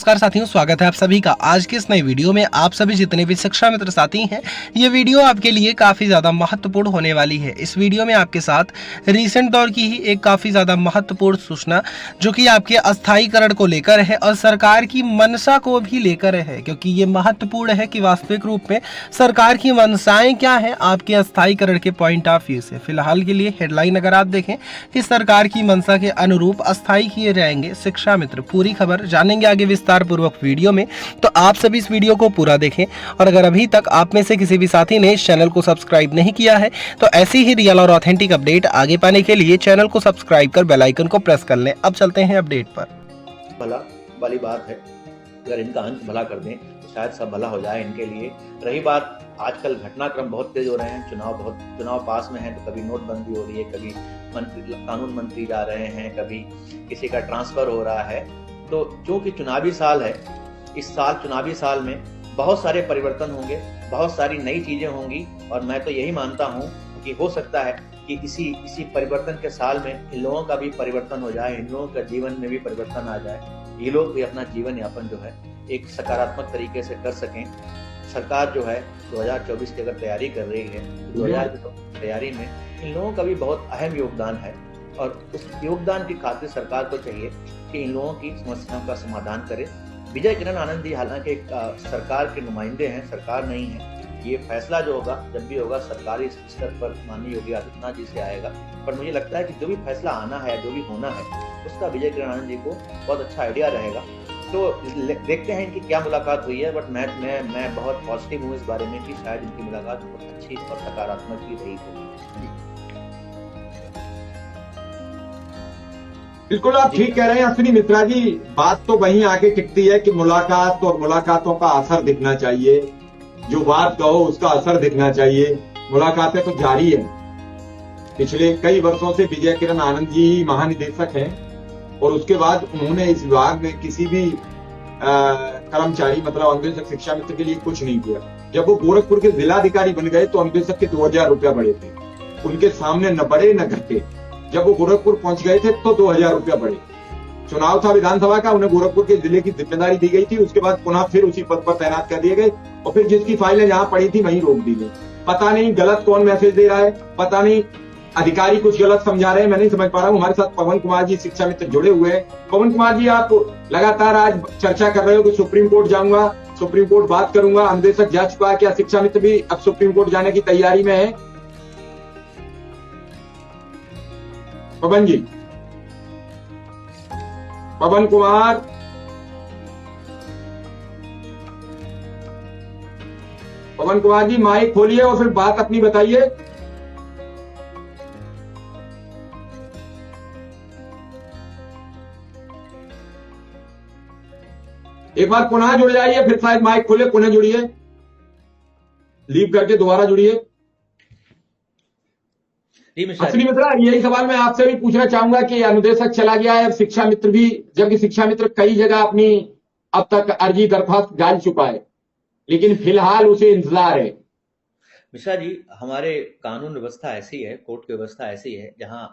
नमस्कार साथियों, स्वागत है आप सभी का आज के इस नई वीडियो में। आप सभी जितने भी शिक्षा मित्र साथी हैं, ये वीडियो आपके लिए काफ़ी ज़्यादा महत्वपूर्ण होने वाली है। इस वीडियो में आपके साथ रीसेंट दौर की ही एक काफ़ी ज़्यादा महत्वपूर्ण सूचना जो कि आपके अस्थायीकरण को लेकर है और सरकार की मंशा को भी लेकर है, क्योंकि ये महत्वपूर्ण है कि वास्तविक रूप में सरकार की मंशाएं क्या है आपके अस्थायीकरण के पॉइंट ऑफ व्यू से। फिलहाल के लिए हेडलाइन अगर आप देखें कि सरकार की मंशा के अनुरूप अस्थायी किए जाएंगे शिक्षा मित्र। पूरी खबर जानेंगे आगे विस्तार पूर्वक वीडियो में, तो आप सभी इस वीडियो को पूरा देखें। और अगर अभी तक आप में से किसी भी साथी ने इस चैनल को सब्सक्राइब नहीं किया है तो ऐसी ही रियल और ऑथेंटिक अपडेट आगे पाने के लिए चैनल को सब्सक्राइब कर बेल आइकन को प्रेस कर लें। अब चलते हैं अपडेट पर। भला वाली बात है, अगर इनका अंत भला कर दें तो शायद सब भला हो जाए इनके लिए। रही बात, आजकल घटनाक्रम बहुत तेज हो रहे हैं, चुनाव पास में है तो कभी नोटबंदी हो रही है, कभी कानून मंत्री जा रहे हैं, कभी किसी का ट्रांसफर हो रहा है। तो चूंकि चुनावी साल है, इस साल चुनावी साल में बहुत सारे परिवर्तन होंगे, बहुत सारी नई चीजें होंगी और मैं तो यही मानता हूँ कि हो सकता है कि इसी परिवर्तन के साल में इन लोगों का भी परिवर्तन हो जाए, इन लोगों का जीवन में भी परिवर्तन आ जाए, ये लोग भी अपना जीवन यापन जो है एक सकारात्मक तरीके से कर सकें। सरकार जो है 2024 की अगर तैयारी कर रही है, 2024 की तैयारी में इन लोगों का भी बहुत अहम योगदान है और उस योगदान की खातिर सरकार को चाहिए कि इन लोगों की समस्याओं का समाधान करे। विजय किरण आनंद जी हालांकि एक सरकार के नुमाइंदे हैं, सरकार नहीं है। ये फैसला जो होगा, जब भी होगा, सरकारी स्तर पर माननीय योगी आदित्यनाथ जी से आएगा। पर मुझे लगता है कि जो भी फैसला आना है, जो भी होना है, उसका विजय किरण आनंद जी को बहुत अच्छा आइडिया रहेगा। तो देखते हैं इनकी क्या मुलाकात हुई है, बट मैं बहुत पॉजिटिव हूँ इस बारे में कि शायद इनकी मुलाकात बहुत अच्छी और सकारात्मक ही रही होगी। बिल्कुल आप ठीक कह रहे हैं अश्विनी मिश्रा जी। बात तो वहीं आगे टिकती है कि मुलाकात और मुलाकातों का असर दिखना चाहिए, जो बात कहो उसका असर दिखना चाहिए। मुलाकातें तो जारी है, पिछले कई वर्षों से विजय किरण आनंद जी महानिदेशक हैं और उसके बाद उन्होंने इस विभाग में किसी भी कर्मचारी मतलब अनुदेशक शिक्षा मित्र के लिए कुछ नहीं किया। जब वो गोरखपुर के जिलाधिकारी बन गए तो अनुदेशक के 2000 रुपया बढ़े थे, उनके सामने न बढ़े न घटे। जब वो गोरखपुर पहुंच गए थे तो 2000 रुपया बढ़े। चुनाव था विधानसभा का, उन्हें गोरखपुर के जिले की जिम्मेदारी दी गई थी, उसके बाद पुनः फिर उसी पद पर तैनात कर दिए गए और फिर जिसकी फाइलें जहां पड़ी थी वहीं रोक दी गई। पता नहीं गलत कौन मैसेज दे रहा है, पता नहीं अधिकारी कुछ गलत समझा रहे हैं, मैं नहीं समझ पा रहा हूं। हमारे साथ पवन कुमार जी शिक्षा मित्र जुड़े हुए हैं। पवन कुमार जी, आप लगातार आज चर्चा कर रहे हो कि सुप्रीम कोर्ट जाऊंगा, सुप्रीम कोर्ट बात करूंगा, अनुदेशक जा चुका है, क्या शिक्षा मित्र भी अब सुप्रीम कोर्ट जाने की तैयारी में है? पवन जी, पवन कुमार, पवन कुमार जी माइक खोलिए और फिर बात अपनी बताइए। एक बार पुनः जुड़ जाइए, फिर शायद माइक खोले, पुनः जुड़िए, लीव करके दोबारा जुड़िए। अश्विनी मित्रा, यही सवाल मैं आपसे भी पूछना चाहूंगा कि अनुदेशक चला गया है, अब शिक्षा मित्र भी, जबकि शिक्षा मित्र कई जगह अपनी अब तक अर्जी दरखास्त डाल चुका है, लेकिन फिलहाल उसे इंतजार है। मिश्रा जी, हमारे कानून व्यवस्था ऐसी है, कोर्ट की व्यवस्था ऐसी है, जहां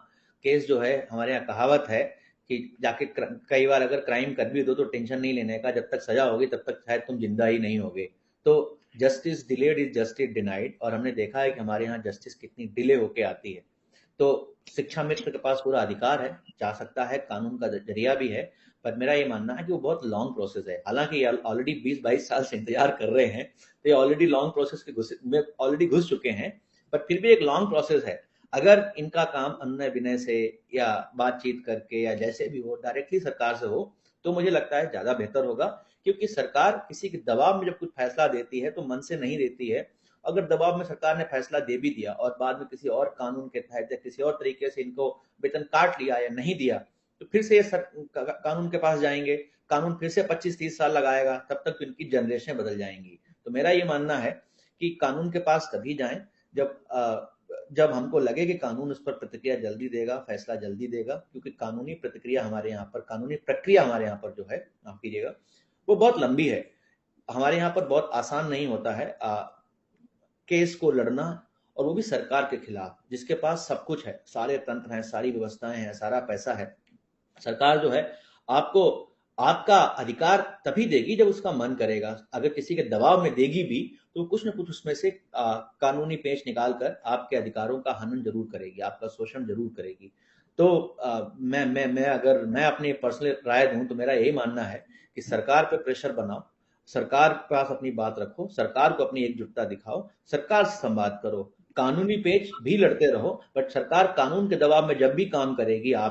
केस जो है, हमारे यहाँ कहावत है कि जाके कई बार अगर क्राइम कर भी दो तो टेंशन नहीं लेने का, जब तक सजा होगी तब तक शायद तुम जिंदा ही नहीं होगे। तो justice delayed is justice denied, और हमने देखा है कि हमारे यहाँ जस्टिस कितनी डिले होके आती है। तो शिक्षा मित्र के पास पूरा अधिकार है, जा सकता है, कानून का जरिया भी है, पर मेरा ये मानना है कि वो बहुत लॉन्ग प्रोसेस है। हालांकि ये ऑलरेडी 20-22 साल से इंतजार कर रहे हैं, तो ये ऑलरेडी लॉन्ग प्रोसेस में ऑलरेडी घुस चुके हैं, पर फिर भी एक लॉन्ग प्रोसेस है। अगर इनका काम अन्य विनय से या बातचीत करके या जैसे भी हो, डायरेक्टली सरकार से हो, तो मुझे लगता है ज्यादा बेहतर होगा। क्योंकि सरकार किसी के दबाव में जब कुछ फैसला देती है तो मन से नहीं देती है। अगर दबाव में सरकार ने फैसला दे भी दिया और बाद में किसी और कानून के तहत या किसी और तरीके से इनको वेतन काट लिया या नहीं दिया, तो फिर से ये कानून के पास जाएंगे, कानून फिर से 25-30 साल लगाएगा, तब तक इनकी जनरेशन बदल जाएंगी। तो मेरा ये मानना है कि कानून के पास तभी जाएं जब हमको लगे कि कानून उस पर प्रतिक्रिया जल्दी देगा, फैसला जल्दी देगा। क्योंकि कानूनी प्रक्रिया हमारे यहाँ पर जो है, माफ कीजिएगा, वो बहुत लंबी है। हमारे यहाँ पर बहुत आसान नहीं होता है केस को लड़ना, और वो भी सरकार के खिलाफ, जिसके पास सब कुछ है, सारे तंत्र हैं, सारी व्यवस्थाएं हैं, सारा पैसा है। सरकार जो है आपको आपका अधिकार तभी देगी जब उसका मन करेगा। अगर किसी के दबाव में देगी भी तो कुछ न कुछ उसमें से कानूनी पेंच निकाल कर आपके अधिकारों का हनन जरूर करेगी, आपका शोषण जरूर करेगी। तो मैं अगर मैं अपनी पर्सनल राय दूं तो मेरा यही मानना है कि सरकार पे प्रेशर बनाओ, सरकार के पास अपनी बात रखो, सरकार को अपनी एकजुटता दिखाओ, सरकार से संवाद करो, कानूनी पेच भी लड़ते रहो, बट सरकार कानून के दबाव में जब भी काम करेगी आप